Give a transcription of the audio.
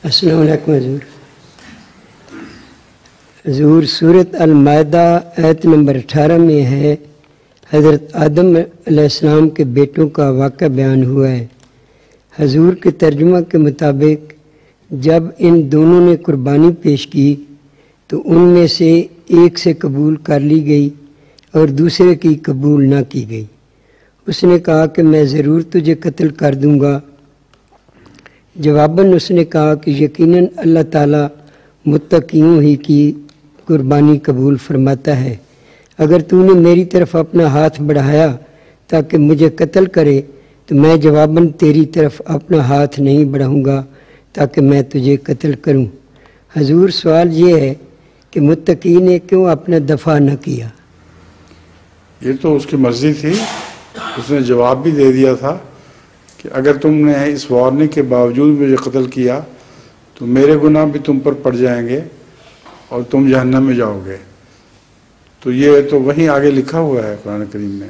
السلام علیکم حضور سورۃ المائدہ آیت نمبر 18 میں ہے حضرت آدم علیہ السلام کے بیٹوں کا واقعہ بیان ہوا ہے۔ حضور کے ترجمہ کے مطابق جب ان دونوں نے قربانی پیش کی تو ان میں سے ایک سے قبول کر لی گئی اور دوسرے کی قبول نہ کی گئی۔ اس نے کہا کہ میں ضرور تجھے قتل کر دوں گا۔ جواباً اس نے کہا کہ یقیناً اللہ تعالیٰ متقیوں ہی کی قربانی قبول فرماتا ہے۔ اگر تو نے میری طرف اپنا ہاتھ بڑھایا تاکہ مجھے قتل کرے تو میں جواباً تیری طرف اپنا ہاتھ نہیں بڑھاؤں گا تاکہ میں تجھے قتل کروں۔ حضور سوال یہ ہے کہ متقی نے کیوں اپنا دفاع نہ کیا؟ یہ تو اس کی مرضی تھی، اس نے جواب بھی دے دیا تھا کہ اگر تم نے اس وارننگ کے باوجود مجھے قتل کیا تو میرے گناہ بھی تم پر پڑ جائیں گے اور تم جہنم میں جاؤ گے۔ تو یہ تو وہیں آگے لکھا ہوا ہے قرآن کریم میں۔